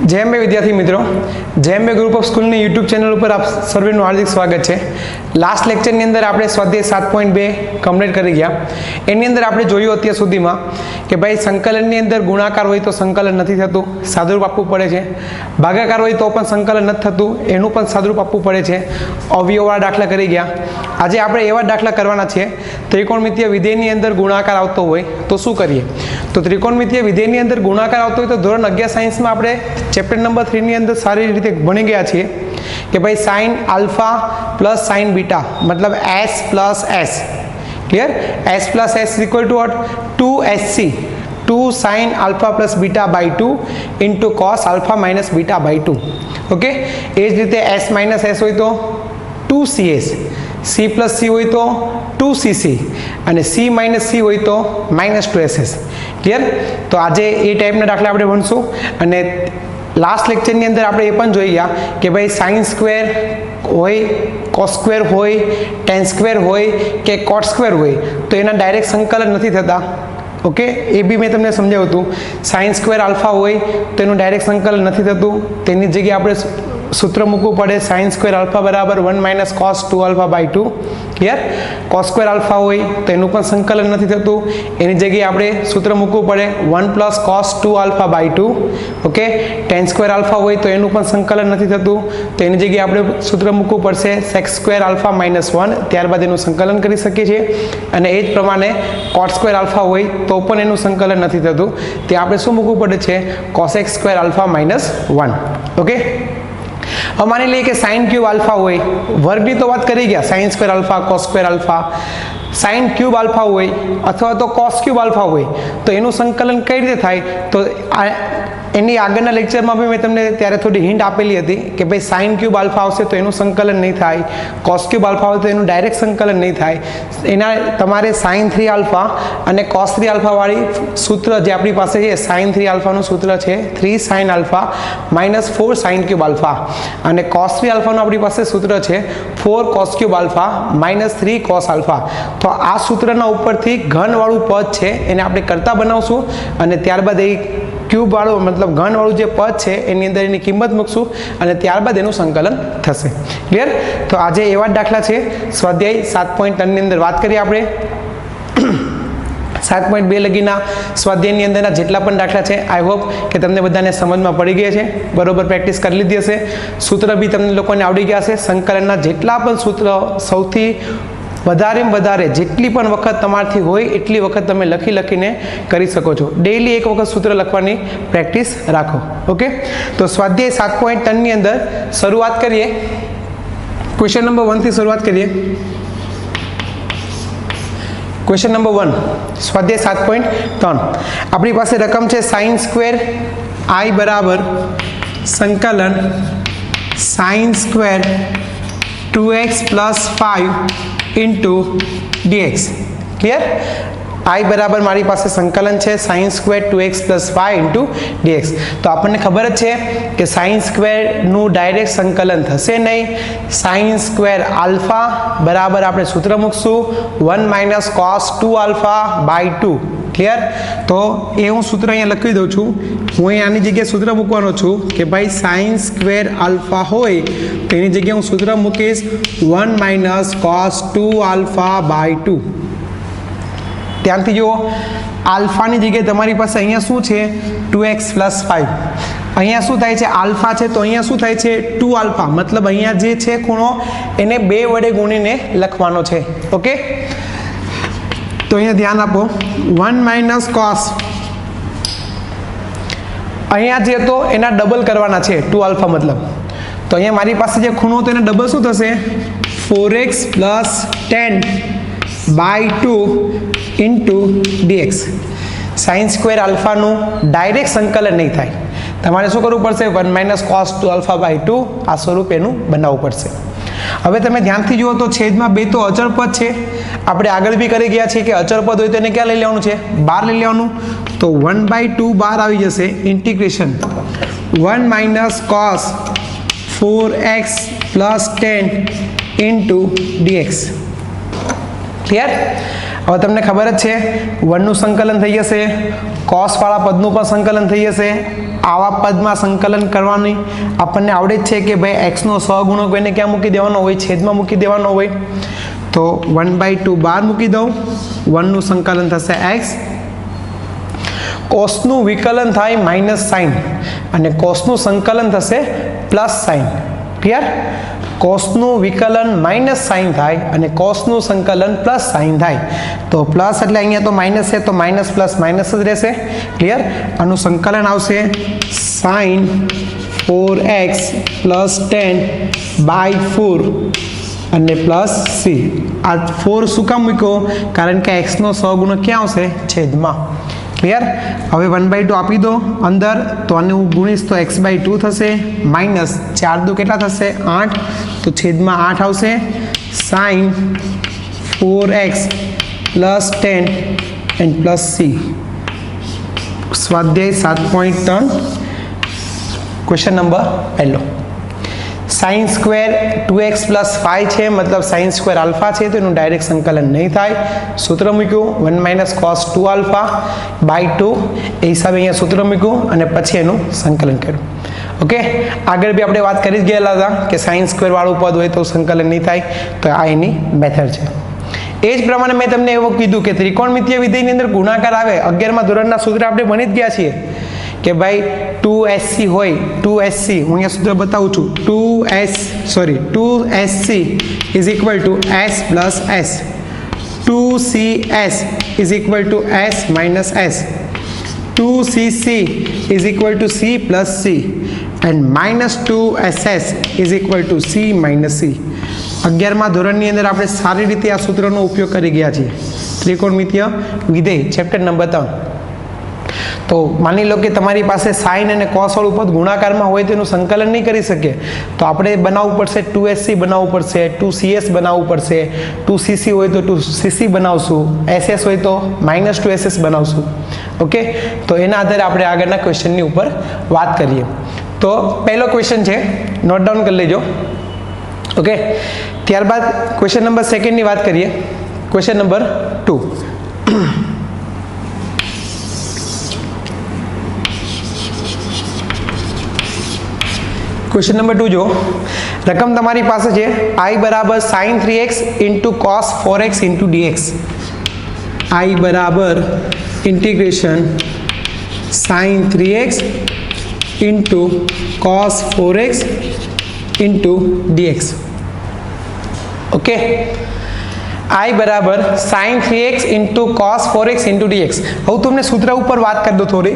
જેએમબે વિદ્યાર્થી મિત્રો, જેએમબે group of સ્કૂલની યુટ્યુબ ચેનલ ઉપર આપ સર્વેનું હાર્દિક સ્વાગત છે. લાસ્ટ લેક્ચરની અંદર આપણે સ્વાધ્યાય 7.2 કમ્પ્લીટ કરી ગયા. એની અંદર આપણે જોયું અત્યાર સુધીમાં કે ભાઈ સંકલનની અંદર ગુણાકાર હોય તો સંકલન નથી થતું, સાદુરૂપ આપવું પડે છે. ભાગાકાર હોય તો પણ સંકલન નથી થતું, એનું પણ સાદુરૂપ આપવું પડે છે. અવયવવાળા દાખલા કરી ગયા. આજે આપણે એવા દાખલા કરવાના છે, ત્રિકોણમિતીય વિધેયની અંદર ગુણાકાર આવતો હોય તો શું કરીએ. તો ત્રિકોણમિતીય વિધેયની અંદર ગુણાકાર આવતો હોય તો ધોરણ 11 સાયન્સમાં આપણે ચેપ્ટર નંબર 3 ની અંદર સારી રીતે ભણી ગયા છીએ કે ભાઈ sine alpha plus sine beta મતલબ S plus S. Clear? S plus S equal to what? 2SC, 2 sine alpha plus beta by 2 into cos alpha minus beta by 2. Okay, એ જ રીતે એસ માઇનસ એસ હોય તો 2CS, C plus C હોય તો 2CC અને C minus C હોય તો માઇનસ 2SS. ક્લિયર? તો આજે એ ટાઈપના દાખલા આપણે ભણશું. અને લાસ્ટ લેક્ચરની અંદર આપણે એ પણ જોઈ ગયા કે ભાઈ સાઇન સ્ક્વેર હોય, કોસ સ્ક્વેર હોય, ટેન સ્ક્વેર હોય કે કોટ સ્ક્વેર હોય તો એના ડાયરેક્ટ સંકલન નથી થતા. ઓકે, એ બી મેં તમને સમજાવ્યું હતું. સાઇન સ્ક્વેર આલ્ફા હોય તો એનું ડાયરેક્ટ સંકલન નથી થતું, તેની જગ્યાએ આપણે સૂત્ર મૂકવું પડે સાઇન સ્ક્વેર આલ્ફા બરાબર 1 minus cos 2 alpha by 2. Clear? Cos square alpha હોય તો એનું પણ સંકલન નથી થતું, એની જગ્યાએ આપણે સૂત્ર મૂકવું પડે 1 plus cos 2 alpha by 2. Okay, tan square alpha હોય તો એનું પણ સંકલન નથી થતું, તો એની જગ્યાએ આપણે સૂત્ર મૂકવું પડશે સેક્સ સ્ક્વેર આલ્ફા માઇનસ 1. ત્યારબાદ એનું સંકલન કરી શકીએ છીએ. અને એ જ પ્રમાણે કોટ સ્ક્વેર આલ્ફા હોય તો પણ એનું સંકલન નથી થતું, ત્યાં આપણે શું મૂકવું પડે છે? Cos x square alpha minus 1. Okay, હવે માની લઈએ કે સાઇન ક્યુબ આલ્ફા હોય, વર્ગની તો વાત કરી ગયા, sine square alpha, cos square alpha. Sign cube alpha હોય અથવા તો કોસ ક્યુબ આલ્ફા હોય તો એનું સંકલન કઈ રીતે થાય? તો એની આગળના લેક્ચરમાં બી મેં તમને ત્યારે થોડી હિન્ટ આપેલી હતી કે ભાઈ સાઇન ક્યુબ આલ્ફા આવશે તો એનું સંકલન નહીં થાય, કોસ ક્યુબ આલ્ફા હોય તો એનું ડાયરેક્ટ સંકલન નહીં થાય. એના તમારે સાઇન 3 આલ્ફા અને કોસ 3 આલ્ફા વાળી સૂત્ર જે આપણી પાસે છે, સાઇન 3 આલ્ફાનું સૂત્ર છે 3 sine alpha minus 4 sign cube alpha, અને કોસ 3 આલ્ફાનું આપણી પાસે સૂત્ર છે 4 cos cube alpha minus 3 cos alpha. તો આ સૂત્રના ઉપરથી ઘનવાળું પદ છે એને આપણે કરતા બનાવશું અને ત્યારબાદ એ ક્યુબ વાળું મતલબ ઘન વાળું જે પદ છે એની અંદર એની કિંમત મૂકશું અને ત્યારબાદ એનું સંકલન થશે. ક્લિયર? તો આજે એવા જ દાખલા છે. સ્વાધ્યાય 7.3 ની અંદર વાત કરીએ આપણે 7.2 લગીના સ્વાધ્યાયની અંદરના જેટલા પણ દાખલા છે આઈ હોપ કે તમને બધાને સમજમાં પડી ગયા છે, બરોબર પ્રેક્ટિસ કરી લીધી હશે, સૂત્ર બી તમને લોકોને આવડી ગયા હશે. સંકલનના જેટલા પણ સૂત્ર સૌથી વધારે જેટલી પણ વખત તમારાથી હોય એટલી વખત તમે લખીને કરી શકો છો. ડેઈલી એક વખત સૂત્ર લખવાની પ્રેક્ટિસ રાખો. ઓકે, તો સ્વાધ્યાય 7.3 ની અંદર શરૂઆત કરીએ. ક્વેશ્ચન નંબર 1 થી શરૂઆત કરીએ. ક્વેશ્ચન નંબર 1, સ્વાધ્યાય 7.3. આપણી પાસે રકમ છે સાઇન સ્ક્વેર આઈ બરાબર સંકલન sign square 2x plus 5 into dx. Clear? I બરાબર મારી પાસે સંકલન છે sign square 2x plus 5 into dx. તો આપણને ખબર જ છે કે સાઇન સ્ક્વેરનું ડાયરેક્ટ સંકલન થશે નહીં. સાઇન સ્ક્વેર આલ્ફા બરાબર આપણે સૂત્ર મૂકશું 1 minus cos 2 alpha by 2. Clear? તો એ હું સૂત્ર અહીંયા લખી દઉં છું. હું અહીં આની જગ્યાએ સૂત્ર મૂકવાનો છું કે ભાઈ સાઇન સ્ક્વેર આલ્ફા હોય તો એની જગ્યાએ હું સૂત્ર મૂકીશ 1 માઇનસ કોસ 2 આલ્ફા બાય 2. ધ્યાનથી જુઓ, આલ્ફાની જગ્યાએ તમારી પાસે અહીંયા શું છે? 2x plus 5. અહીંયા શું થાય છે? આલ્ફા છે તો અહીંયા શું થાય છે? 2 આલ્ફા, મતલબ અહીંયા જે છે ખૂણો એને 2 વડે ગુણીને લખવાનો છે. ઓકે, તો અહીંયા ધ્યાન આપો 1 માઇનસ કોસ, અહીંયા જે હતો એના ડબલ કરવાના છે 2 આલ્ફા મતલબ. તો અહીંયા મારી પાસે જે ખૂણો હતો એના ડબલ શું થશે? 4x plus 10 by 2 into dx. Sine square આલ્ફાનું ડાયરેક્ટ સંકલન નહીં થાય, તમારે શું કરવું પડશે? 1 માઇનસ કોસ 2 આલ્ફા બાય 2 આ સ્વરૂપ એનું બનાવવું પડશે. હવે તમે ધ્યાનથી જુઓ તો છેદમાં 2 તો અચળ પદ છે. આપણે આગળ બી કરી ગયા છીએ કે અચળ પદ હોય તો એને ક્યાં લઈ લેવાનું છે? બહાર લઈ લેવાનું. તો 1/2 બહાર આવી જશે, integration 1 minus cos 4x plus 10 into dx. Clear? હવે તમને ખબર જ છે 1 નું સંકલન થઈ જશે, cos વાળા પદનું પણ સંકલન થઈ જશે. આવા પદમાં સંકલન કરવાની આપણને આવડે જ છે કે ભાઈ x નો સહગુણક એને ક્યાં મૂકી દેવાનો હોય? છેદમાં મૂકી દેવાનો હોય. તો 1/2 બહાર મૂકી દઉં, 1 નું સંકલન થશે x, કોસનું વિકલન થાય માઇનસ સાઇન અને કોસનું સંકલન થશે પ્લસ સાઇન. ક્લિયર? કોસનું વિકલન માઇનસ સાઇન થાય અને કોસનું સંકલન પ્લસ સાઇન થાય. તો પ્લસ એટલે અહીંયા તો માઇનસ છે, તો માઇનસ પ્લસ માઇનસ જ રહેશે. ક્લિયર? આનું સંકલન આવશે સાઇન 4x પ્લસ 10/4 અને પ્લસ c. આ 4 શું કામ મૂક્યો? કારણ કે x નો સહગુણક ક્યાં આવશે? છેદમાં. ક્લિયર? હવે 1/2 આપી દો અંદર, તો આને હું ગુણીશ તો x/2 થશે, માઇનસ 4 દુ કેટલા થશે? 8, તો છેદમાં 8 આવશે. Sine 4x plus 10 and plus c. સ્વાધ્યાય 7.3 ક્વેશ્ચન નંબર પહેલો. સાઇન સ્ક્વેર 2x પ્લસ 5 છે, મતલબ સાઇન સ્ક્વેર આલ્ફા છે, તો એનું ડાયરેક્ટ સંકલન નહીં થાય. સૂત્ર મૂક્યું 1 માઇનસ કોસ 2 આલ્ફા બાય 2, એ હિસાબે અહીંયા સૂત્ર મૂક્યું અને પછી એનું સંકલન કર્યું. ઓકે, આગળ બી આપણે વાત કરી જ ગયેલા હતા કે સાઇન સ્ક્વેર વાળું પદ હોય તો સંકલન નહીં થાય, તો આ એની મેથડ છે. એ જ પ્રમાણે મેં તમને એવું કીધું કે ત્રિકોણમિતીય વિધેયની અંદર ગુણાકાર આવે. 11મા ધોરણના સૂત્ર આપણે ભણી જ ગયા છીએ કે ભાઈ 2SC હોય, 2SC હું અહીંયા સૂત્ર બતાવું છું, 2SC is equal to S plus S, 2CS is equal to S minus S, 2CC is equal to C plus C and minus 2SS is equal to C minus C. 11મા ધોરણની અંદર આપણે સારી રીતે આ સૂત્રનો ઉપયોગ કરી ગયા છીએ. ત્રિકોણમિતીય વિધેય ચેપ્ટર નંબર 3. તો માની લો કે તમારી પાસે સાઇન અને કોસ વાળું પદ ગુણાકારમાં હોય તો એનું સંકલન નહીં કરી શકે, તો આપણે બનાવવું પડશે 2SC બનાવવું પડશે, 2CS બનાવવું પડશે, 2CC હોય તો 2CC બનાવશું, SS હોય તો માઇનસ 2SS બનાવશું. ઓકે, તો એના આધારે આપણે આગળના ક્વેશ્ચનની ઉપર વાત કરીએ. તો પહેલો ક્વેશ્ચન છે, નોટ ડાઉન કરી લેજો. ઓકે, ત્યારબાદ ક્વેશ્ચન નંબર સેકન્ડની વાત કરીએ. Question number 2. ક્વેશ્ચન નંબર 2 જો રકમ તમારી પાસે છે I બરાબર sin 3x into cos 4x into dx. I બરાબર integration sin 3x into cos 4x into dx. Okay, I બરાબર sin 3x into cos 4x into dx. હવે તમને સૂત્ર ઉપર વાત કરી દો થોડી.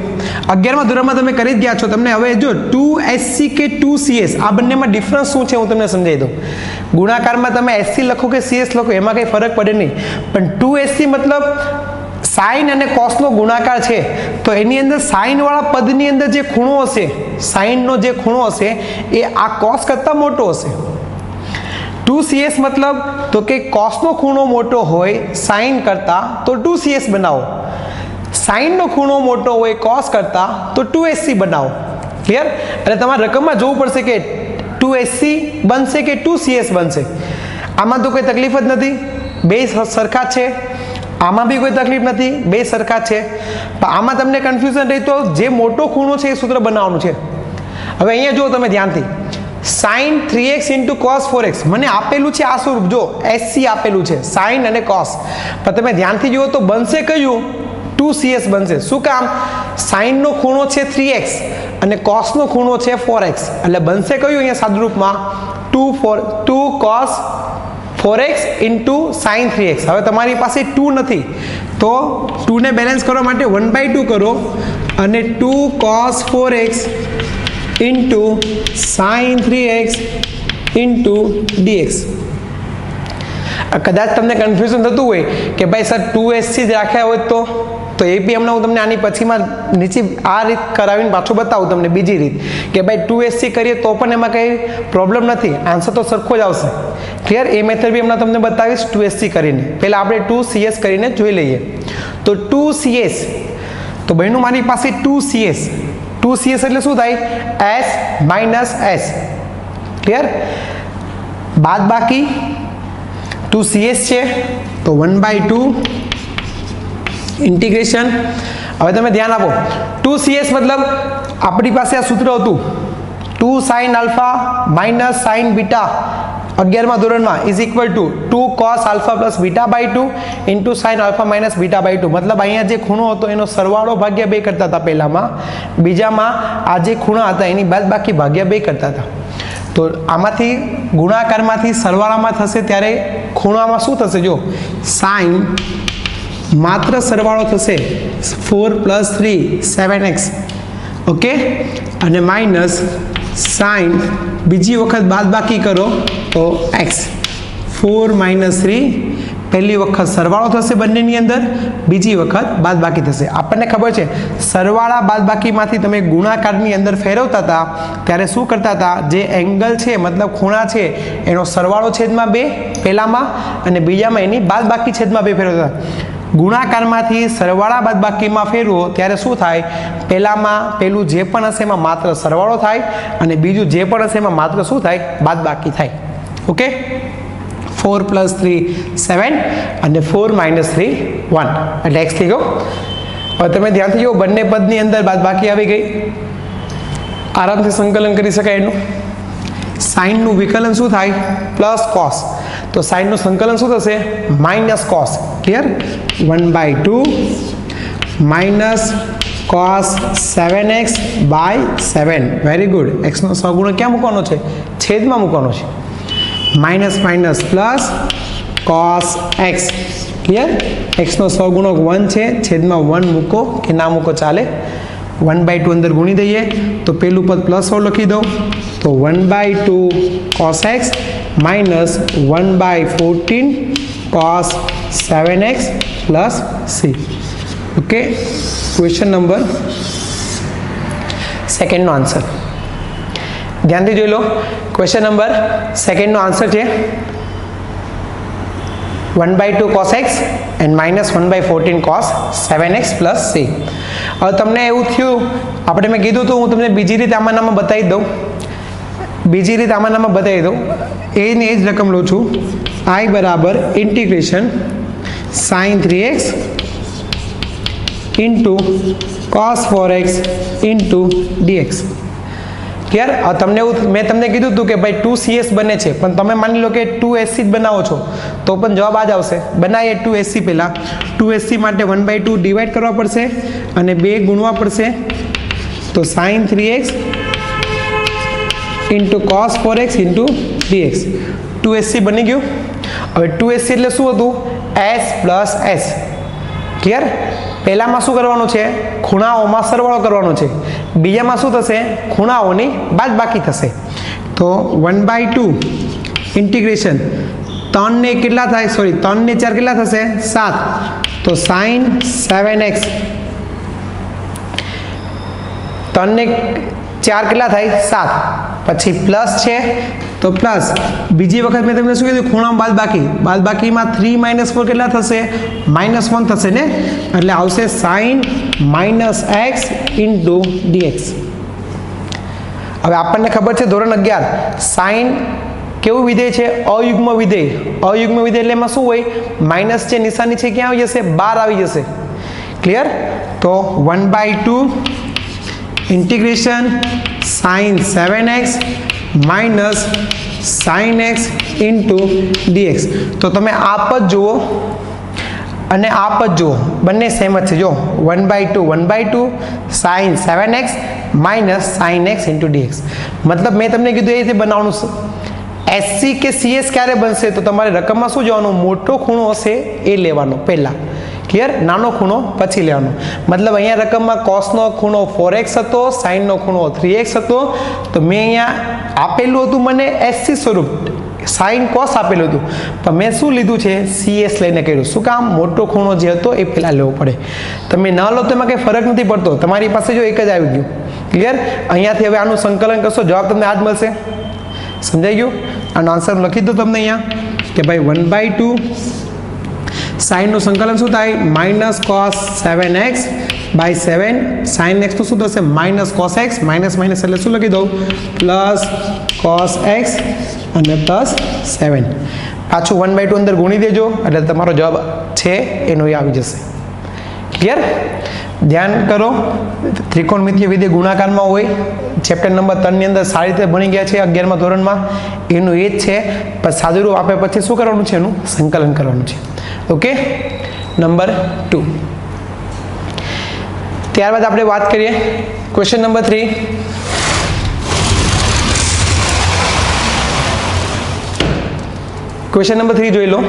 11મા ધોરણમાં તમે કરી જ ગયા છો. તમને હવે જો 2SC કે 2CS આ બંનેમાં ડિફરન્સ શું છે હું તમને સમજાવી દઉં. ગુણાકારમાં તમે SC લખો કે CS લખો એમાં કંઈ ફરક પડે નહીં, પણ 2SC મતલબ સાઇન અને કોસનો ગુણાકાર છે, તો એની અંદર સાઇન વાળા પદની અંદર જે ખૂણો હશે, સાઇનનો જે ખૂણો હશે એ આ કોસ કરતાં મોટો હશે. 2CS મતલબ તો કે કોસનો ખૂણો મોટો હોય સાઇન કરતાં તો 2CS બનાવો, સાઇનનો ખૂણો મોટો હોય કોસ કરતાં તો 2SC બનાવો. ક્લિયર? એટલે તમારે રકમમાં જોવું પડશે કે 2SC બનશે કે 2CS બનશે. આમાં તો કોઈ તકલીફ જ નથી, બે સરખા જ છે. આમાં બી કોઈ તકલીફ નથી, બે સરખા જ છે. પણ આમાં તમને કન્ફ્યુઝન રહી તો જે મોટો ખૂણો છે એ સૂત્ર બનાવવાનું છે. હવે અહીંયા જુઓ તમે ધ્યાનથી, sin 3x into cos 4x મને આપેલું છે આ સ્વરૂપ, જો SC આપેલું છે sin અને cos, પણ તમે ધ્યાનથી જુઓ તો બનશે કયું? 2CS બનશે. શું કામ? sin નો ખૂણો છે 3x અને cos નો ખૂણો છે 4x, એટલે બનશે કયું અહીંયા સાદુરૂપમાં? 2 cos 4x into sin 3x. હવે તમારી પાસે 2 નથી તો 2 ને બેલેન્સ કરવા માટે 1/2 કરો અને 2 cos 4x into sin 3x into dx. કદાચ તમને કન્ફ્યુઝન થતું હોય કે ભાઈ સર 2SC જ રાખ્યા હોય તો એ બી હમણાં હું તમને આની પછીમાં નીચે આ રીત કરાવીને પાછું બતાવું તમને બીજી રીત કે ભાઈ 2SC કરીએ તો પણ એમાં કંઈ પ્રોબ્લેમ નથી, આન્સર તો સરખો જ આવશે. ક્લિયર? એ મેથડ બી હમણાં તમને બતાવીશ 2SC કરીને. પહેલાં આપણે 2CS કરીને જોઈ લઈએ. તો 2CS, તો બહેનું મારી પાસે 2CS એટલે શું થાય? S minus S. ક્લિયર? બાદ બાકી 2CS છે તો 1/2 ઇન્ટિગ્રેશન. હવે તમે ધ્યાન આપો, 2CS मतलब આપણી પાસે આ સૂત્ર હતું 2 sin alpha minus sin beta 11મા ધોરણમાં is equal to 2 cos alpha plus beta by 2 into sin alpha minus beta by 2. मतलब અહીંયા જે ખૂણો હતો એનો સરવાળો ભાગ્યા 2 કરતા હતા પહેલામાં, બીજામાં આ જે ખૂણા હતા એની બાદબાકી ભાગ્યા 2 કરતા હતા. તો આમાંથી ગુણાકારમાંથી સરવાળામાં થશે ત્યારે ખૂણામાં શું થશે? જો sin માત્ર સરવાળો થશે 4 + 3 7x, ઓકે, અને માઇનસ સાइन બીજી વખત બાદબાકી કરો તો x 4 - 3 પહેલી વખત સરવાળો થશે બંનેની અંદર, બીજી વખત બાદબાકી થશે. આપણને ખબર છે સરવાળા બાદબાકીમાંથી તમે ગુણાકારની અંદર ફેરવતા હતા ત્યારે શું કરતા હતા? જે એંગલ છે મતલબ ખૂણા છે એનો સરવાળો છેદમાં 2 પહેલામાં અને બીજામાં એની બાદબાકી છેદમાં 2 ફેરવતા હતા. ગુણાકારમાંથી સરવાળા બાદબાકીમાં ફેરવો ત્યારે શું થાય? પહેલામાં પેલું જે પણ હશે એમાં માત્ર સરવાળો થાય અને બીજું જે પણ હશે એમાં માત્ર શું થાય? બાદબાકી થાય. ઓકે, 4 + 3 7 અને 4 - 3 1 એટલે x થઈ ગયો. હવે તમે ધ્યાનથી જુઓ, બંને પદની અંદર બાદબાકી આવી ગઈ, આરામથી સંકલન કરી શકાય એનું. સાઇનનું વિકલન શું થાય? Plus cos. તો સાઇનનું સંકલન શું થશે? Minus cos. Clear? 1/2 minus cos 7x by 7. Very good. એક્સનો સહગુણક ક્યાં મૂકવાનો છે? છેદમાં મૂકવાનો છે. Minus minus plus cos x. Clear? એક્સનો સહગુણક 1 છે, છેદમાં 1 મૂકો કે ના મૂકો ચાલે. 1/2 અંદર ગુણી દઈએ તો પેલું પદ પ્લસ લખી દઉં તો 1/2 cos x minus 1/14 cos 7x plus c. Okay, question number સેકન્ડનો આન્સર ધ્યાનથી જોઈ લો. ક્વેશ્ચન નંબર સેકન્ડનો આન્સર છે 1/2 cos x and minus 1/14 cos 7x plus c. હવે તમને એવું થયું, આપણે મેં કીધું હતું હું તમને બીજી રીતે આમાંનામાં બતાવી દઉં, બીજી રીતે આમાંનામાં બતાવી દઉં. એને એ જ રકમ લઉં છું, i બરાબર integration sin 3x into cos 4x into dx. Clear? તમને એવું મેં તમને કીધું હતું કે ભાઈ 2CS બને છે, પણ તમે માની લો કે 2SC જ બનાવો છો તો પણ જવાબ આ જ આવશે. બનાવીએ 2SC પહેલાં. 2SC માટે 1/2 ડિવાઈડ કરવા પડશે અને 2 ગુણવા પડશે. તો sin 3x into cos 4x into dx. 2SC બની ગયું. હવે 2SC એટલે શું હતું? s plus s. ક્લિયર? પહેલામાં શું કરવાનું છે? ખૂણાઓમાં સરવાળો કરવાનો છે. બીજામાં શું થશે? ખૂણાઓની બાદબાકી થશે. તો 1/2 ઇન્ટિગ્રેશન 3 ને કેટલા થાય? સોરી 3 ને 4 કેટલા થશે? 7. તો sin 7x 3 ને 4 કેટલા થાય? 7. પછી પ્લસ છે તો પ્લસ બીજી વખત મેં તમને શું કીધું? ખૂણામાં બાદબાકી. બાદબાકીમાં 3 - 4 કેટલા થશે? -1 થશે ને, એટલે આવશે sin -x into dx. હવે આપણને ખબર છે ધોરણ 11 સાઇન કેવું વિધેય છે? અયુગ્મ વિધેય. અયુગ્મ વિધેય એટલે એમાં શું હોય? માઇનસ જે નિશાની છે ક્યાં આવી જશે? બહાર આવી જશે. ક્લિયર? તો 1/2 integration sin 7x minus sin x into dx. તો તમે આ પદ જુઓ અને આ પદ જુઓ, બંને સેમ જ છે. જો 1/2 sin 7x minus sin x into dx. મતલબ મેં તમને કીધું એ રીતે બનાવવાનું. SC કે CS ક્યારે બનશે? તો તમારે રકમમાં શું જોવાનું? મોટો ખૂણો હશે એ લેવાનો પહેલા. ક્લિયર? નાનો ખૂણો પછી લેવાનો. મતલબ અહીંયા રકમમાં કોસનો ખૂણો 4x હતો, સાઇનનો ખૂણો 3x હતો. તો મેં અહીંયા આપેલું હતું મને SC સ્વરૂપ, સાઇન કોસ આપેલું હતું, પણ મેં શું લીધું છે? CS લઈને કર્યું. શું કામ? મોટો ખૂણો જે હતો એ પહેલાં લેવો પડે. તમે ન લો તો એમાં કંઈ ફરક નથી પડતો. તમારી પાસે જો એક જ આવી ગયું. ક્લિયર? અહીંયાથી હવે આનું સંકલન કરશો, જવાબ તમને આ જ મળશે. સમજાઈ ગયું? આનો આન્સર લખી દો તમને અહીંયા કે ભાઈ 1/2 સાઇનનું સંકલન શું થાય? -cos 7x by 7. sin x તો શું થશે? -cos x. માઇનસ માઇનસ એટલે શું લખી દઉં? +cos x અને +7. પાછું 1/2 અંદર ગુણી દેજો એટલે તમારો જવાબ છે એનો એ આવી જશે. क्लियर? ध्यान करो, त्रिकोणमितीय विधेय गुणाकारमां होय, चेप्टर नंबर 3 ની અંદર સારી રીતે ભણી ગયા છે 11મા ધોરણમાં, એનું એ જ છે, પણ સાદુરૂપ આપે પછી શું કરવાનું છે? એનું સંકલન કરવાનું છે. Okay, number 2. ત્યારબાદ આપણે વાત કરીએ ક્વેશ્ચન નંબર 3. ક્વેશ્ચન નંબર 3 જોઈ લો.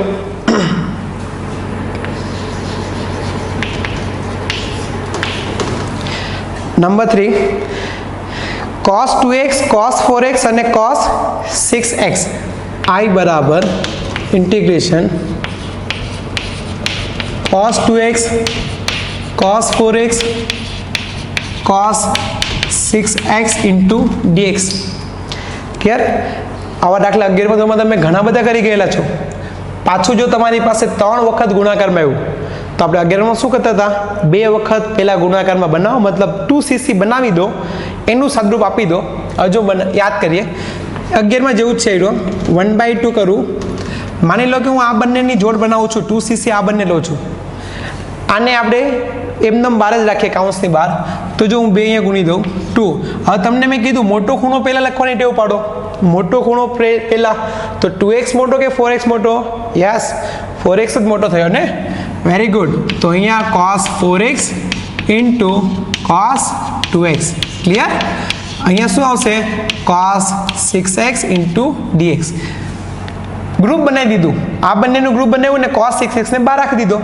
Number 3, cos 2x, cos 4x અને cos 6x i બરાબર integration cos 2x, cos 4x, cos 6x into dx. Clear? આવા દાખલા 11મા ધોરણમાં તમે ઘણા બધા કરી ગયેલા છો. પાછું જો તમારી પાસે 3 વખત ગુણાકારમાં આવ્યું તો આપણે 11માં શું કરતા હતા? 2 વખત પહેલા ગુણાકારમાં બનાવો, મતલબ 2cc બનાવી દો, એનું સાદુરૂપ આપી દો. હજુ યાદ કરીએ 11માં જેવું જ છે. 1/2 કરું, માની લો કે હું આ બંનેની જોડ બનાવું છું, 2cc આ બંને લઉં છું, આને આપણે એમનેમ બહાર જ રાખીએ, કાઉન્સની બહાર. તો જો હું 2 અહીંયા ગુણી દઉં 2. હવે તમને મેં કીધું મોટો ખૂણો પહેલા લખવાની ટેવ પાડો. મોટો ખૂણો પહેલા તો 2x મોટો કે 4x મોટો? યસ, 4x જ મોટો થયો ને. Very good. તો અહીંયા cos 4x into cos 2x. Clear? અહીંયા શું આવશે? cos 6x into dx. Group બનાવી દીધું, આ બંનેનું ગ્રુપ બનાવ્યું ને cos 6x ને બહાર રાખી દીધો.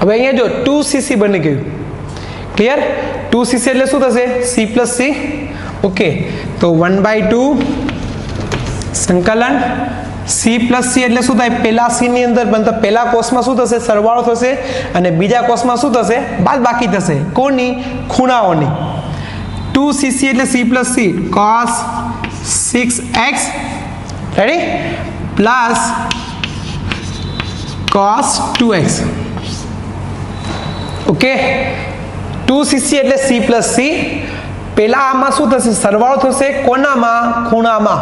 હવે અહીંયા જો 2cc બની ગયું. ક્લિયર? 2cc એટલે શું થશે? c plus c. ઓકે, તો 1/2 સંકલન c પ્લસ c એટલે શું થાય? પહેલા c ની અંદર મતલબ પહેલા કોષમાં શું થશે? સરવાળો થશે, અને બીજા કોષમાં શું થશે? બાદ બાકી થશે. કોની? ખૂણાઓની. 2cc એટલે c plus c cos 6x, ready, plus cos 2x. Okay, 2cc એટલે c પ્લસ c. પહેલા આમાં શું થશે? સરવાળો થશે. કોનામાં? ખૂણામાં.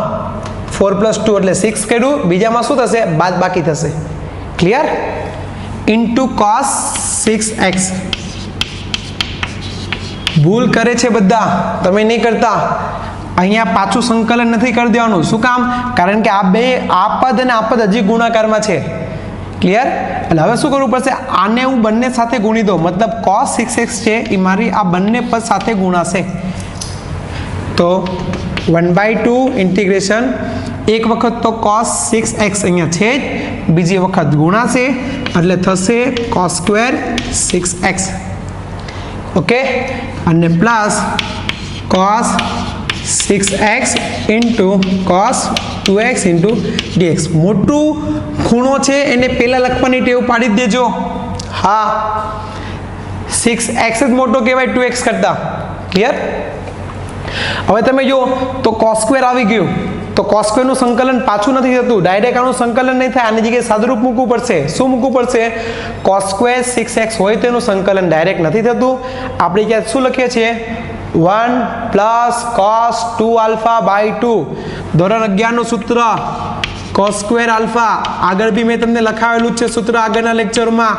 4 + 2 એટલે 6 કર્યું, બીજામાં શું થશે? બાદ બાકી થશે. ક્લિયર? Into cos 6x. ભૂલ કરે છે બધા, તમે નહીં કરતા. અહીંયા પાછું સંકલન નથી કરી દેવાનું. શું કામ? કારણ કે આ પદ અને આ પદ હજી ગુણાકારમાં છે. ક્લિયર? એટલે હવે શું કરવું પડશે? આને હું બંને સાથે ગુણી દઉં, મતલબ cos 6x છે એ મારી આ બંને પદ સાથે ગુણાશે. તો 1/2 ઇન્ટિગ્રેશન, એક વખત તો cos 6x અહીંયા છે જ, બીજી વખત ગુણાશે એટલે થશે cos સ્ક્વેર 6x. ઓકે, અને plus cos 6x into cos 2x into dx. મોટું ખૂણો છે એને પહેલા લખવાની ટેવ પાડી જ દેજો. હા, 6x જ મોટો કહેવાય 2x કરતા. ક્લિયર? હવે તમે જો તો cos સ્ક્વેર આવી ગયું, તો cos સ્ક્વેરનું સંકલન પાછું નથી થતું, ડાયરેક્ટ આનું સંકલન નહીં થાય, આની જગ્યાએ સાદુરૂપ મૂકવું પડશે. શું મૂકવું પડશે? cos સ્ક્વેર 6x હોય તો એનું સંકલન ડાયરેક્ટ નથી થતું. આપણે ક્યાં શું લખીએ છીએ? 1 + cos 2α/2. ધોરણ 11નું સૂત્ર cos સ્ક્વેર આલ્ફા. આગળ બી મેં તમને લખાવેલું છે સૂત્ર આગળના લેક્ચરમાં.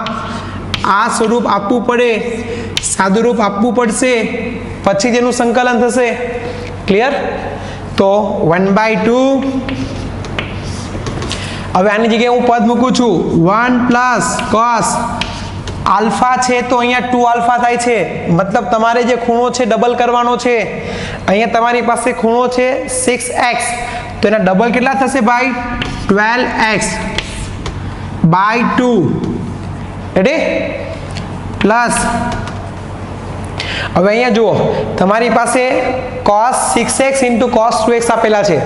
આ સ્વરૂપ આપવું પડે, સાદુરૂપ આપવું પડશે, પછી જેનું સંકલન થશે. ક્લિયર? તો 1/2. હવે આની જગ્યાએ હું પદ મૂકું છું 1 + cos આલ્ફા છે તો અહીંયા 2α થાય છે, મતલબ તમારે જે ખૂણો છે ડબલ કરવાનો છે. અહીંયા તમારી પાસે ખૂણો છે 6x, તો એના ડબલ કેટલા થશે ભાઈ? 12x/2. રેડી? પ્લસ હવે અહીંયા જુઓ, તમારી પાસે cos 6x into cos 2x આપેલા છે,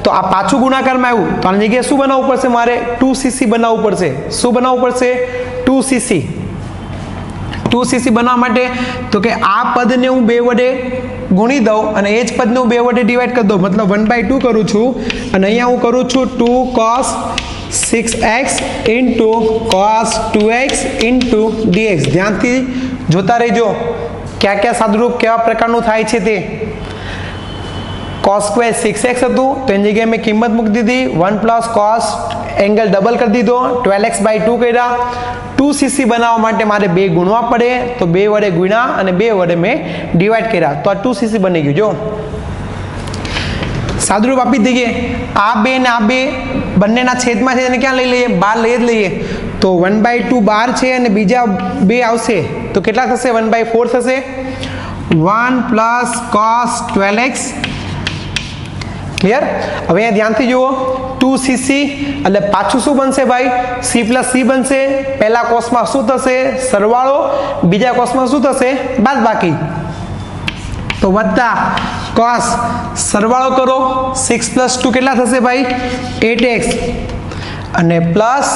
તો આ પાછું ગુણાકારમાં આવ્યું તો આની જગ્યાએ શું બનાવવું પડશે? મારે 2cc બનાવવું પડશે. શું બનાવવું પડશે? 2cc. 2cc બનાવવા માટે તો કે આ પદને હું 2 વડે ગુણી દઉં અને એ જ પદને હું 2 વડે ડિવાઈડ કરી દઉં, મતલબ 1/2 કરું છું, અને અહીંયા હું કરું છું 2 cos 6x into cos 2x into dx. ધ્યાનથી જોતા રહેજો ક્યાં ક્યાં સાદુરૂપ કેવા પ્રકારનું થાય છે તે. cos સ્ક્વેર 6x હતું તો એની જગ્યાએ મેં કિંમત મૂકી દીધી 1 + cos, એંગલ ડબલ કરી દીધો, 12x/2 કર્યા. 2cc બનાવવા માટે મારે 2 ગુણવા પડે, તો 2 વડે ગુણ્યા અને 2 વડે મેં ડિવાઈડ કર્યા, તો આ 2cc બની ગયું. જો સાદુરૂપ આપી દઈએ, આ 2 ને આ 2 બંનેના છેદમાં છે, એને ક્યાં લઈ લઈએ? બહાર લઈ જ લઈએ. તો 1/2 બહાર છે અને બીજા 2 આવશે, તો કેટલા થશે? 1/4 થશે. 1 પ્લસ cos 12x. ક્લિયર? હવે અહીંયા ધ્યાનથી જુઓ, 2cc એટલે પાછું શું બનશે ભાઈ? c પ્લસ c બનશે. પહેલા કોષમાં શું થશે? સરવાળો. બીજા કોષમાં શું થશે? બાદબાકી. તો વત્તા cos, સરવાળો કરો, 6 પ્લસ 2 કેટલા થશે ભાઈ? 8x. અને પ્લસ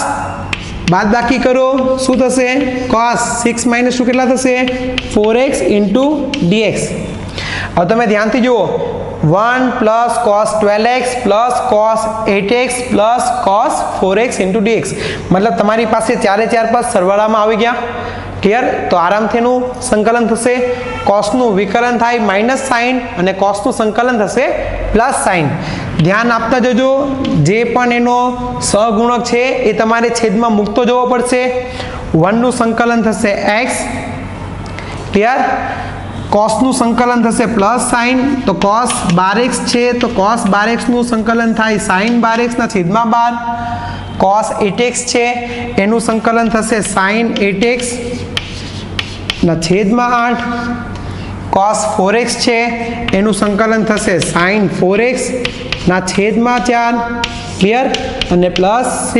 બાદબાકી કરો, શું થશે? cos 6 માઇનસ 2 કેટલા થશે? 4x into dx. હવે તમે ધ્યાનથી જુઓ, 1 plus cos 12x plus cos 8x plus cos 4x into dx. મતલબ તમારી પાસે 4 4 પદ સરવાળામાં આવી ગયા. ક્લિયર? તો આરામથી એનું સંકલન થશે. કોસનું વિકલન થાય માઇનસ સાઇન અને કોસનું સંકલન થશે પ્લસ સાઇન. ધ્યાન આપતા જજો, જે પણ એનો સહગુણક છે એ તમારે છેદમાં મૂકતો જવો પડશે. 1 નું સંકલન થશે x. ક્લિયર? કોસનું સંકલન થશે પ્લસ સાઇન, તો cos 12x છે, તો cos 12x નું સંકલન થાય sin 12x ના છેદમાં 12. cos 8x છે, એનું સંકલન થશે sin 8x ના છેદમાં 8. cos 4x છે, એનું સંકલન થશે sin 4x ના છેદમાં 4. ક્લિયર? અને પ્લસ c.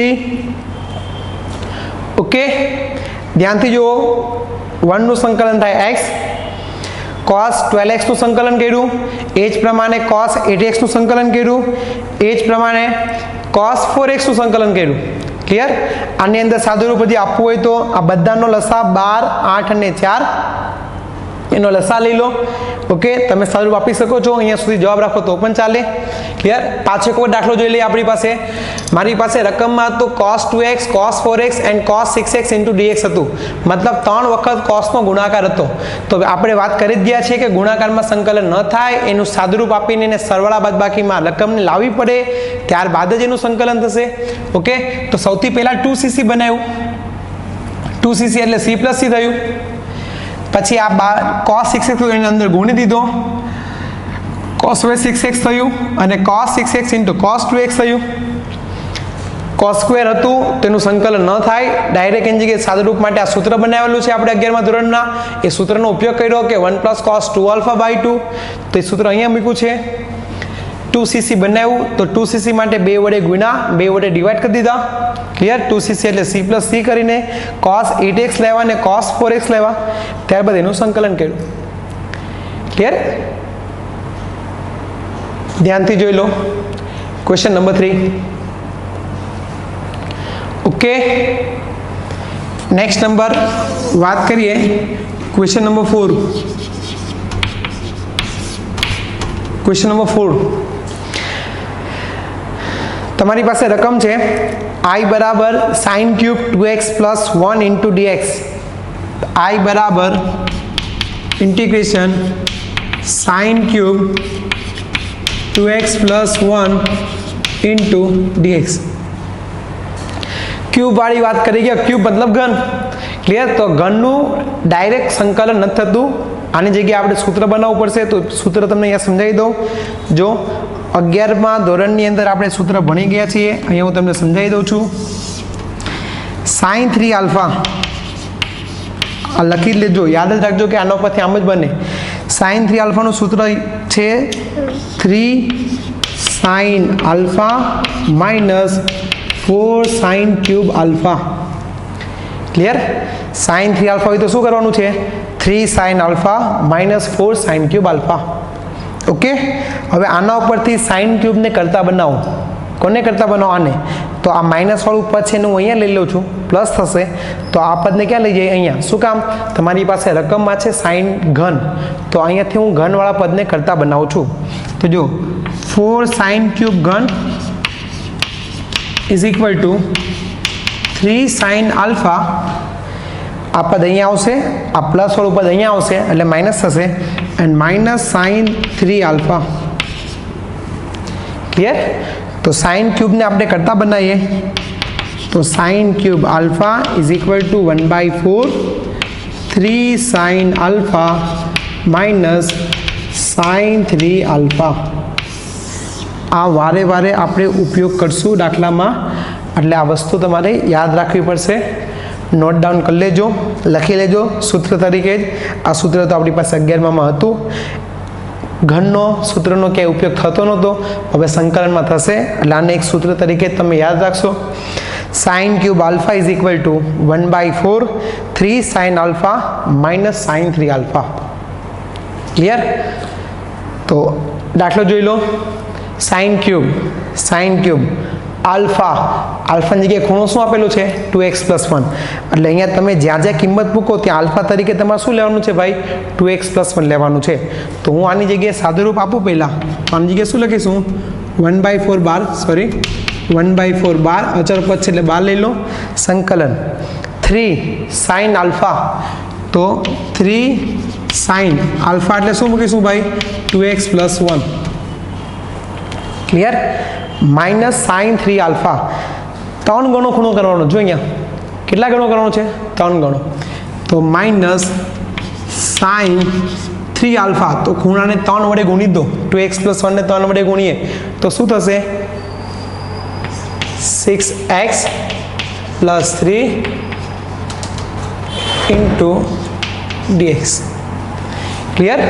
ઓકે, ધ્યાનથી જુઓ, 1 નું સંકલન થાય x, cos 12x નું સંકલન કર્યું, એ જ પ્રમાણે cos 8x નું સંકલન કર્યું, એ જ પ્રમાણે cos 4x નું સંકલન કર્યું. ક્લિયર? આની અંદર સાદુરૂપ હજી આપવું હોય તો આ બધાનો લસા 12, 8 અને 4 એનો લસા લઈ લો. ઓકે, તમે સાદુરૂપ આપી શકો છો, અહીંયા સુધી જવાબ રાખો તો પણ ચાલે. ક્લિયર? પાછો એક દાખલો જોઈ લઈએ. આપણી પાસે, મારી પાસે રકમમાં હતું cos 2x, cos 4x and cos 6x into dx હતું. મતલબ 3 વખત cosનો ગુણાકાર હતો. તો આપણે વાત કરી જ ગયા છે કે ગુણાકારમાં સંકલન ન થાય, એનું સાદુરૂપ આપીને એને સરવાળા બાદબાકીમાં રકમને લાવવી પડે, ત્યારબાદ જ એનું સંકલન થશે. ઓકે, તો સૌથી પહેલાં 2cc બનાવ્યું. 2cc એટલે c પ્લસ c થયું. પછી આ cos 6x એની અંદર ગુણી દીધો, cos 6x થયું, અને cos 6x into cos 2x થયું. cos સ્ક્વેર હતું તેનું સંકલન ન થાય, ડાયરેક્ટ એની જગ્યાએ સાદુરૂપ માટે આ સૂત્ર બનાવેલું છે આપણે 11મા ધોરણના. એ સૂત્રનો ઉપયોગ કર્યો કે 1 પ્લસ cos 2α/2. તો એ સૂત્ર અહીંયા મૂક્યું છે. 2cc બનાવ્યું, તો 2cc માટે 2 વડે ગુણ્યા, 2 વડે ડિવાઈડ કરી દીધા. ક્લિયર? 2cc એટલે c પ્લસ c કરીને cos 8x લેવા અને cos 4x લેવા, ત્યારબાદ એનું સંકલન કર્યું. ક્લિયર? ધ્યાનથી જોઈ લો. Question number 3. Okay, next number વાત કરીએ. Question number 4. ક્વેશ્ચન નંબર 4, તમારી પાસે રકમ છે i બરાબર sin cube 2x plus 1 into dx. i બરાબર integration sin cube 2x plus 1 into dx. Cube વાળી વાત કરી ગયા. ક્યુબ મતલબ ઘન. ક્લિયર? તો ઘનનું ડાયરેક્ટ સંકલન નથી થતું, આની જગ્યાએ આપણે સૂત્ર બનાવવું પડશે. તો સૂત્ર તમને અહીંયા સમજાવી દઉં. જો 11મા ધોરણની અંદર આપણે સૂત્ર ભણી ગયા છીએ, અહીંયા હું તમને સમજાવી દઉં છું. sin 3α આ લખી જ લેજો, યાદ જ રાખજો કે આના પરથી આમ જ બને. sin 3α નું સૂત્ર છે 3 sin α minus 4 sin cube alpha. Clear? sin 3α હોય તો શું કરવાનું છે? 3 sin α minus 4 sin cube alpha. Okay, હવે આના ઉપરથી sin ક્યુબને કરતા બનાવો. કોને કરતા બનાવો? આને. તો આ માઇનસ વાળું પદ છે હું અહીંયા લઈ લઉં છું, પ્લસ થશે. તો આ પદને ક્યાં લઈ જઈએ? અહીંયા. શું કામ? તમારી પાસે રકમમાં છે sin ઘન, તો અહીંયાથી હું ઘનવાળા પદને કરતા બનાવું છું. તો જો 4 sin ક્યુબ ઘન is equal to 3 sin alpha. આ પદ અહીંયા આવશે, આ પ્લસ વાળું પદ અહીંયા આવશે એટલે માઇનસ થશે, and minus sin 3 alpha. Clear? તો sin ક્યુબને આપણે કરતા બનાવીએ तो sine cube alpha is equal to 1/4 3 sine alpha minus sine 3 alpha. आ वारे वारे आपणे उपयोग करशुं दाखलामां, એટલે આ વસ્તુ તમારે યાદ રાખવી પડશે। નોટ ડાઉન કરી લેજો, લખી લેજો સૂત્ર તરીકે જ। આ સૂત્ર તો આપણી પાસે 11માં હતું, ઘનનો સૂત્રનો ક્યાંય ઉપયોગ થતો નહોતો, હવે સંકલનમાં થશે એટલે આને એક સૂત્ર તરીકે તમે યાદ રાખશો। Sign cube alpha is equal to 1/4 3 sine alpha minus sign 3 alpha. Clear? તો દાખલો જોઈ લો। સાઇન ક્યુબ આલ્ફા, આલ્ફાની જગ્યાએ ખૂણો શું આપેલો છે 2x + 1, એટલે અહીંયા તમે જ્યાં જ્યાં કિંમત મૂકો ત્યાં આલ્ફા તરીકે તમારે શું લેવાનું છે ભાઈ 2x + 1 લેવાનું છે। તો હું આની જગ્યાએ સાદુરૂપ આપું પહેલાં, તો આની જગ્યાએ શું લખીશું 1/4 બાર અચળ પદ છે એટલે બાર લઈ લો, સંકલન 3 સાઇન આલ્ફા, તો 3 સાઇન આલ્ફા એટલે શું મૂકીશું ભાઈ 2x + 1। Clear? Minus sign 3 alpha, 3 ગણો ખૂણો કરવાનો, જો અહીંયા કેટલા ગણો કરવાનો છે 3 ગણો, તો માઇનસ સાઇન 3 આલ્ફા, તો ખૂણાને 3 વડે ગુણી દો, 2x + 1 ને 3 વડે ગુણીએ તો શું થશે 6x + 3 into dx। Clear?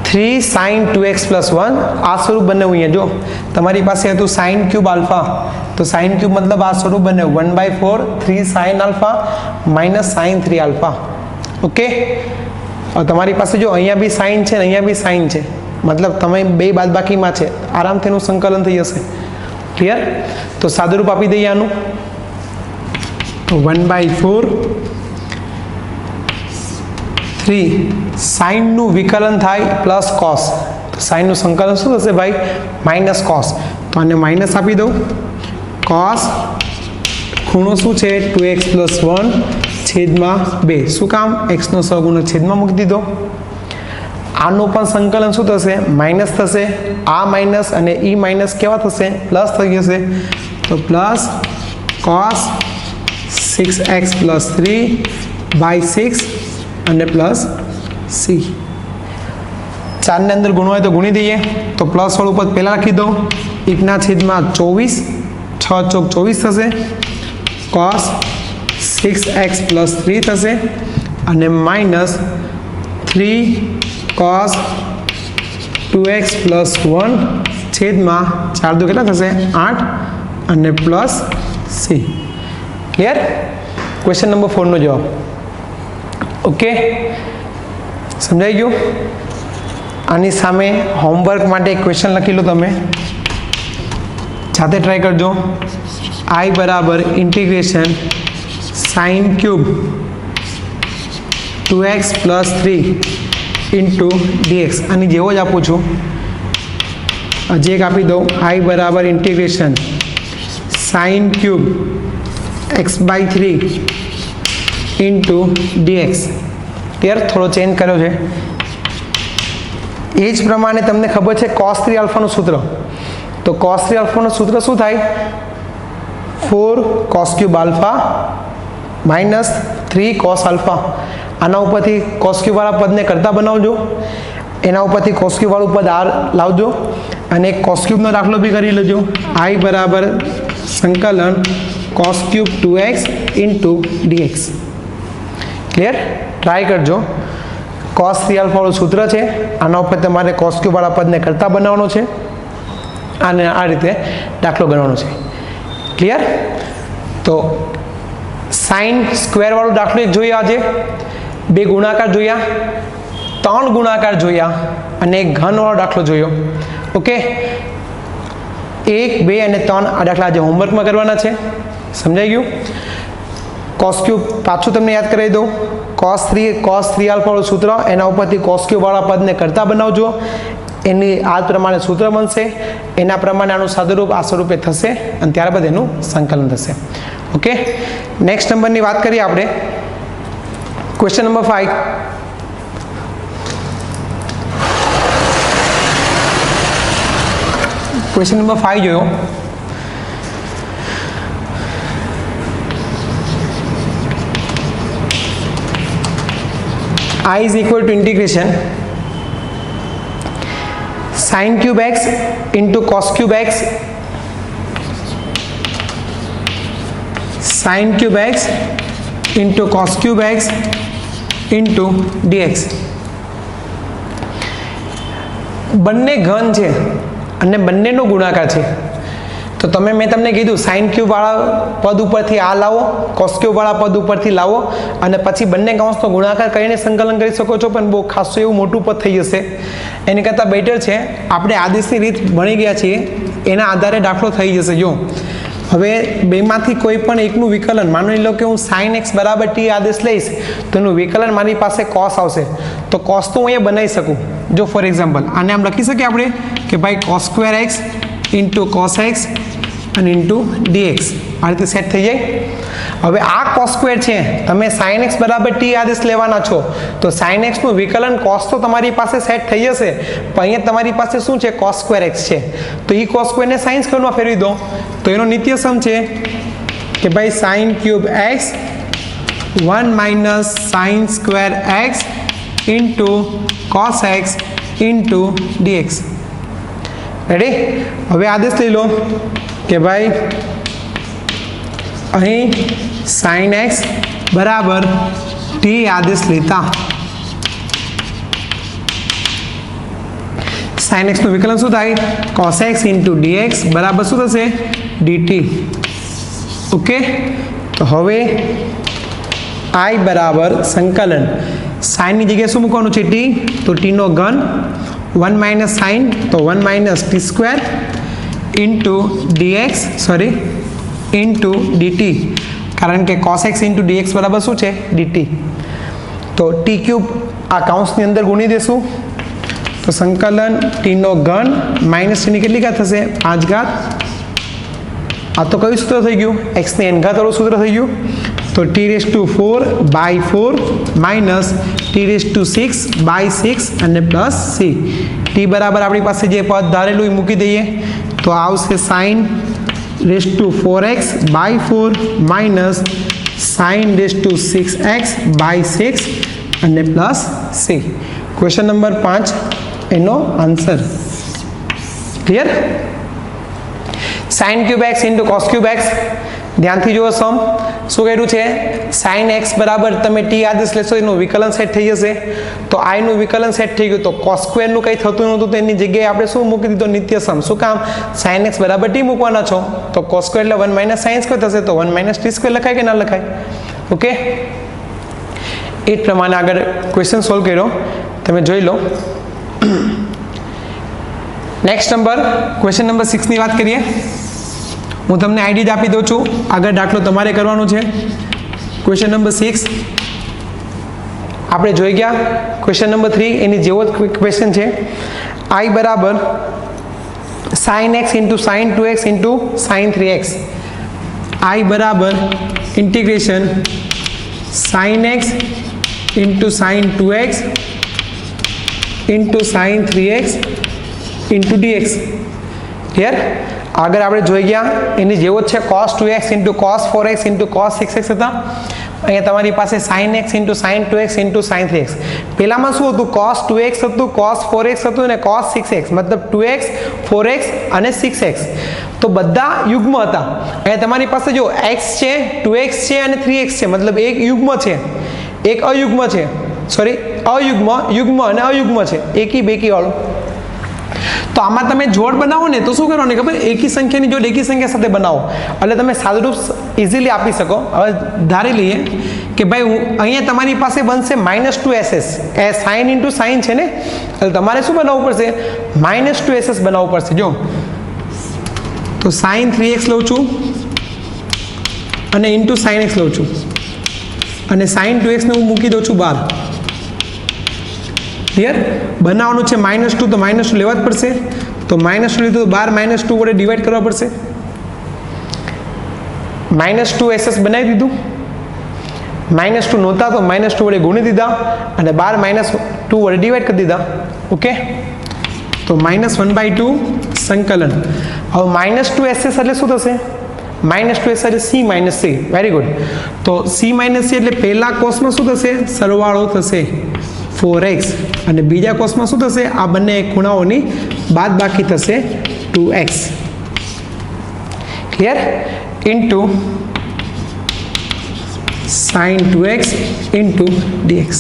3 sign 2x + 1 આ સ્વરૂપ બને। અહીંયા જો તમારી પાસે હતું સાઇન ક્યુબ આલ્ફા, તો સાઇન ક્યુબ મતલબ આ સ્વરૂપ બને 1/4 3 sine alpha minus sign 3 alpha. Okay, તમારી પાસે જો અહીંયા બી સાઇન છે ને અહીંયા બી સાઇન છે, મતલબ તમે બે બાદબાકીમાં છે, આરામથી એનું સંકલન થઈ જશે। ક્લિયર? તો સાદુરૂપ આપી દઈએ આનું, તો 1/4 3 સાઇનનું વિકલન થાય પ્લસ કોસ, તો સાઇનનું સંકલન શું થશે ભાઈ માઇનસ કોસ, તો આને માઇનસ આપી દઉં, કોસ ખૂણો શું છે 2x + 1 છેદમાં 2, શું કામ xનો સહગુણક છેદમાં મૂકી દીધો। આનું પણ સંકલન શું થશે માઇનસ થશે, આ માઇનસ અને ઈ માઇનસ કેવા થશે પ્લસ થઈ જશે, તો પ્લસ કોસ 6x + 3/6 અને પ્લસ સી। 4 ને અંદર ગુણો હોય તો ગુણી દઈએ, તો પ્લસ વાળું પદ પહેલાં લખી દો, 1 છેદમાં 24 6 ચોક 24 થશે, કોસ 6x + 3 થશે અને માઇનસ 3 કોસ 2x + 1 છેદમાં 4 દુ કેટલા થશે 8 અને plus C. Clear? Question number 4 નો જવાબ। ઓકે, સમજાઈ ગયું? આની સામે હોમવર્ક માટે એક ક્વેશ્ચન લખી લો, તમે જાતે ટ્રાય કરજો। I બરાબર integration sign cube 2x + 3 into dx, આની જેવો જ આપું છું, હજી એક આપી દઉં, I બરાબર integration sign cube x/3 into dx। Clear? થોડો ચેન્જ કર્યો છે। એ જ પ્રમાણે તમને ખબર છે cos 3 આલ્ફાનું સૂત્ર, તો cos 3 આલ્ફાનું સૂત્ર શું થાય 4 cos cube alpha minus 3 cos alpha. આના ઉપરથી cos ક્યુબ વાળા પદને કરતા બનાવજો, એના ઉપરથી cos ક્યુબ વાળું પદ r લાવજો અને એક cos ક્યુબનો દાખલો બી કરી લેજો। I બરાબર સંકલન cos cube 2x into dx। Clear? Try કરજો। cos 3 આલ્ફા વાળું સૂત્ર છે, આના ઉપર તમારે cos ક્યુબ વાળા પદને કરતા બનાવવાનો છે અને આ રીતે દાખલો ગણવાનો છે। ક્લિયર? તો સાઇન સ્ક્વેર વાળો દાખલો એક જોયો, આજે 2 ગુણાકાર જોયા, 3 ગુણાકાર જોયા અને એક ઘન વાળો દાખલો જોયો। ઓકે, 1 2 અને 3 આ દાખલા આજે હોમવર્કમાં કરવાના છે। સમજાઈ ગયું? cos ક્યુબ પાછું તમને યાદ કરાવી દઉં, cos 3 આલ્ફા વાળું સૂત્ર, એના ઉપરથી cos ક્યુબ વાળા પદને કરતા બનાવજો, એની આ પ્રમાણે સૂત્ર બનશે, એના પ્રમાણે આનું સાદુરૂપ આ સ્વરૂપે થશે અને ત્યારબાદ એનું સંકલન થશે। ઓકે, નેક્સ્ટ નંબરની વાત કરીએ આપણે, ક્વેશ્ચન નંબર 5। ક્વેશ્ચન નંબર 5 જોયો, I is equal to integration sin cube x into cos cube x sin cube x into cos cube x into dx. બંને ઘન છે અને બંનેનો ગુણાકાર છે, તો તમે મેં તમને કીધું સાઇન ક્યુબ વાળા પદ ઉપરથી આ લાવો, કોસ ક્યુબ વાળા પદ ઉપરથી લાવો અને પછી બંને કૌંસનો ગુણાકાર કરીને સંકલન કરી શકો છો, પણ બહુ ખાસું એવું મોટું પદ થઈ જશે. એની કરતાં બેટર છે આપણે આદેશની રીત ભણી ગયા છીએ એના આધારે દાખલો થઈ જશે. જો હવે બેમાંથી કોઈ પણ એકનું વિકલન, માની લો કે હું સાઇન એક્સ બરાબર ટી આદેશ લઈશ તો એનું વિકલન મારી પાસે કોસ આવશે, તો કોસ તો હું અહીંયા બનાવી શકું. જો ફોર એક્ઝામ્પલ આને આમ લખી શકીએ આપણે કે ભાઈ cos square x into cos x અને ઇન્ટુ ડીએક્સ, આ રીતે સેટ થઈ જાય. હવે આ કોસ સ્ક્વેર છે, તમે સાઇન એક્સ બરાબર ટી આદેશ લેવાના છો તો સાઇન એક્સનું વિકલન કોસ તો તમારી પાસે સેટ થઈ જશે, પણ અહીંયા તમારી પાસે શું છે, કોસ સ્ક્વેર એક્સ છે, તો એ કોસ સ્ક્વેરને સાઇન સ્ક્વેરમાં ફેરવી દો, તો એનો નિત્યસમ છે કે ભાઈ sine cube x 1 minus sine square x into cos x into dx. Ready? હવે આદેશ લઈ લો કે ભાઈ અહીં સાઇન એક્સ બરાબર ટી આદેશ લેતા સાઇન એક્સનું વિકલન શું થાય, કોસ એક્સ ઇન્ટુ ડીએક્સ બરાબર શું થશે, ડીટી. ઓકે, તો હવે આઈ બરાબર સંકલન સાઇનની જગ્યાએ શું મૂકવાનું છે, ટી, તો ટીનો ઘન 1 માઇનસ સાઇન તો 1 minus t square into dx into dt, કારણ કે કોસ એક્સ ઇન્ટુ ડીએક્સ બરાબર શું છે, ડીટી. તો ટી ક્યુબ આ કૌંસની અંદર ગુણી દેશું તો સંકલન ટીનો ઘન માઇનસ ટીની કેટલી ઘાત થશે, 5 ઘાત. આ તો કયું સૂત્ર થઈ ગયું, એક્સની એન ઘાત વાળું સૂત્ર થઈ ગયું, તો t⁴/4 માઇનસ t⁶/6 અને પ્લસ સી. ટી બરાબર આપણી પાસે જે પદ ધારેલું એ મૂકી દઈએ તો આવશે sin⁴x/4 માઇનસ sin⁶x/6 અને પ્લસ સી. ક્વેશ્ચન નંબર 5 એનો answer. Clear? Sign cube x into cos cube x, ધ્યાનથી જુઓ સમ શું કર્યું છે, સાઇન એક્સ બરાબર તમે ટી આદેશ લેશો એનું વિકલન સેટ થઈ જશે, તો આઈનું વિકલન સેટ થઈ ગયું, તો કોસ સ્ક્વેરનું કંઈ થતું નહોતું તો એની જગ્યાએ આપણે શું મૂકી દીધો, નિત્યસમ. શું કામ, સાઇન એક્સ બરાબર ટી મૂકવાના છો તો કોસ સ્ક્વેર એટલે 1 માઇનસ સાઇન સ્ક્વેર થશે, તો 1 માઇનસ ટી સ્ક્વેર લખાય કે ના લખાય. ઓકે, એ જ પ્રમાણે આગળ ક્વેશ્ચન સોલ્વ કર્યો તમે જોઈ લો. નેક્સ્ટ નંબર ક્વેશ્ચન નંબર 6ની વાત કરીએ. હું તમને આઈડી જ આપી દઉં છું, આગળ દાખલો તમારે કરવાનો છે. ક્વેશ્ચન નંબર 6 આપણે જોઈ ગયા. ક્વેશ્ચન નંબર 3 એની જેવો જ ક્વેશ્ચન છે. આઈ બરાબર sine x into sine 2x into sine 3x. I બરાબર integration sine x into sine 2x into sine 3x into dx. Clear? આગળ આપણે જોઈ ગયા એની જેવો જ છે, cos 2x into cos 4x into cos 6x હતા. અહીંયા તમારી પાસે sin x into sin 2x into sin 3x. પહેલામાં શું હતું, cos 2x હતું, cos 4x હતું અને cos 6x, મતલબ 2x 4x અને 6x, તો બધા યુગ્મ હતા. અહીંયા તમારી પાસે જો x છે, 2x છે અને 3x છે, મતલબ એક યુગ્મ છે, એક અયુગ્મ છે, અયુગ્મ, યુગ્મ અને અયુગ્મ છે, એકી બેકી વાળું. તો આમાં તમે જોડ બનાવો ને તો શું કરવાનું ખબર, એકી સંખ્યાની જોડ એકી સંખ્યા સાથે બનાવો એટલે તમે સાદુરૂપ ઇઝીલી આપી શકો. હવે ધારી લઈએ કે ભાઈ અહીંયા તમારી પાસે બનશે -2ss, એ સાઇન ઇન્ટુ સાઇન છે ને, એટલે તમારે શું બનાવવું પડશે, -2ss બનાવવું પડશે. જો તો સાઇન 3x લઉં છું અને ઇન્ટુ સાઇન x લઉં છું અને સાઇન 2x ને હું મૂકી દઉં છું બહાર. ક્લિયર? બનાવવાનું છે -2 તો -2 લેવા જ પડશે, તો -2 લીધું તો 12 -2 વડે ડિવાઈડ કરવા પડશે. -2ss બનાવી દીધું, -2 નહોતા તો -2 વડે ગુણી દીધા અને 12 -2 વડે ડિવાઈડ કરી દીધા. ઓકે, તો -1/2 સંકલન. હવે -2ss એટલે શું થશે, -2s એટલે c - c. Very good. તો c - c એટલે પહેલા કોસમાં શું થશે, સરવાળો થશે. 4x અને બીજા કોષમાં શું થશે? આ બંને ખૂણાઓની બાદ બાકી થશે 2x. Clear? Into sin 2x into dx.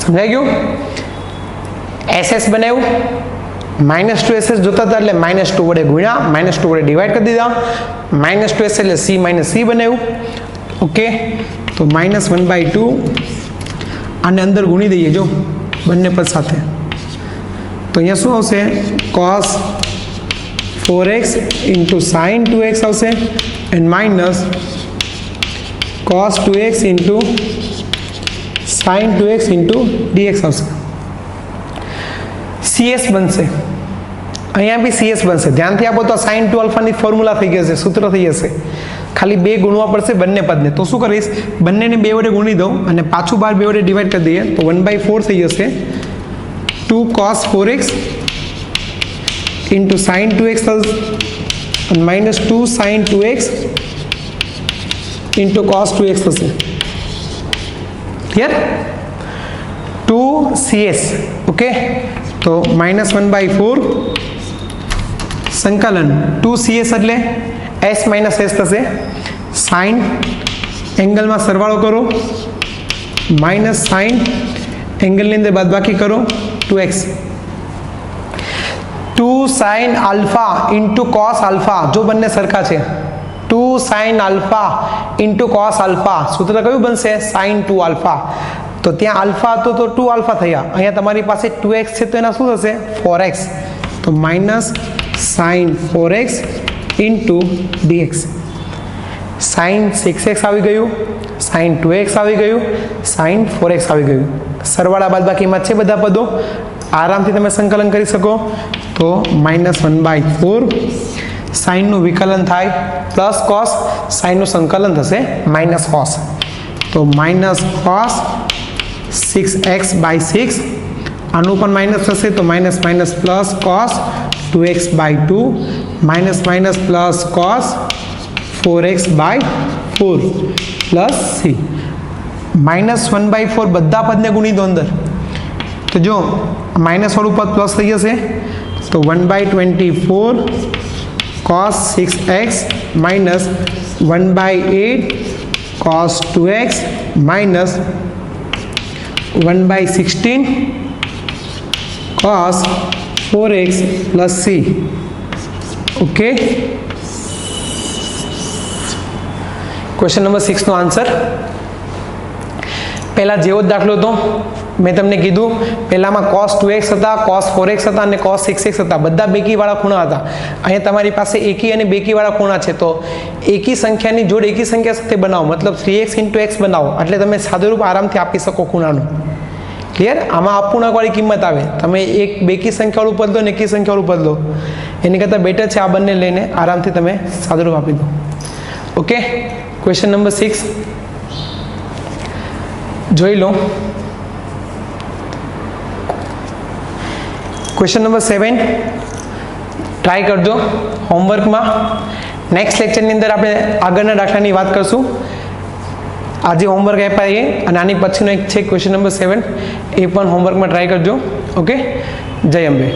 સમજાઈ ગયું? SS બનાવ્યું, -2SS જોતા હતા એટલે -2 વડે ગુણ્યા, -2 વડે ડિવાઈડ કરી દીધા, -2S એટલે C - C બનાવ્યું. ઓકે, તો -1/2 આને અંદર ગુણી દઈએ જો બંને પદ સાથે, તો અહીંયા શું આવશે? cos 4x into sin 2x આવશે and minus cos 2x into sin 2x into dx આવશે. CS બનશે, અહીંયા બી CS બનશે. ધ્યાનથી આપો તો sin 2 અલ્ફાની ફોર્મ્યુલા થઈ જશે, સૂત્ર થઈ જશે. ખાલી 2 ગુણવા પડશે બંને પદને. તો શું કરીશ? બંનેને 2 વડે ગુણી દઉં અને પાછું બહાર 2 વડે ડિવાઈડ કરી દઈએ તો 1/4 થઈ જશે. 2 cos 4x into sin 2x અને minus 2 sin 2x into cos 2x થશે. ક્લિયર? 2CS. ઓકે, તો -1/4 સંકલન 2CS એટલે S - S થશે. સાઇન એંગલમાં સરવાળો કરો, માઇનસ સાઇન એંગલની અંદર બાદબાકી કરો 2x. 2 sin alpha into cos alpha, જો બંને સરખા છે 2 sin alpha into cos alpha, સૂત્ર કયું બનશે? sin 2 alpha. તો ત્યાં આલ્ફા હતો તો 2 આલ્ફા થયા, અહીંયા તમારી પાસે 2x છે તો એના શું થશે? 4x. તો minus sin 4x into dx. sin 6x આવી ગયું, sin 2x આવી ગયું, sin 4x આવી ગયું. સરવાળા બાદ બાકીમાં છે બધા પદો, આરામથી તમે સંકલન કરી શકો. તો -1/4 સાઇનનું વિકલન થાય પ્લસ કોસ, સાઇનનું સંકલન થશે માઇનસ કોસ. તો માઇનસ કોસ 6x/6, આનું પણ માઇનસ થશે તો minus minus plus cos 2x/2 minus minus plus cos 4x/4 plus c. -1/4 બધા પદને ગુણી દો અંદર, તો જો માઇનસ વાળું પદ પ્લસ થઈ જશે તો 1/24 cos 6x minus 1/8 cos 2x minus 1/16 cos 4x plus c. Okay, question number 6 નો આન્સર. પહેલા જેવો જ દાખલો હતો, મેં તમને કીધું પહેલામાં cos 2x હતા, cos 4x હતા અને cos 6x હતા, બધા બેકીવાળા ખૂણા હતા. અહીંયા તમારી પાસે એકી અને બેકીવાળા ખૂણા છે, તો એકી સંખ્યાની જોડ એકી સંખ્યા સાથે બનાવો, મતલબ 3x × x બનાવો, એટલે તમે સાદુરૂપ આરામથી આપી શકો ખૂણાનું. ક્લિયર? આમાં અપૂર્ણાંકવાળી કિંમત આવે, તમે એક બેકી સંખ્યાવાળું પદ લો ને એકી સંખ્યાવાળું પદ લો, એની કરતાં બેટર છે આ બંને લઈને આરામથી તમે સાદુરૂપ આપી દો. ઓકે, ક્વેશ્ચન નંબર 6 જોઈ લો. ક્વેશ્ચન નંબર 7 ટ્રાય કરજો હોમવર્કમાં. નેક્સ્ટ લેક્ચરની અંદર આપણે આગળના દાખલાની વાત કરશું. આજે હોમવર્ક આપ્યા એ અને આની પછીનો એક છે ક્વેશ્ચન નંબર 7, એ પણ હોમવર્કમાં ટ્રાય કરજો. ઓકે, જય અંબે.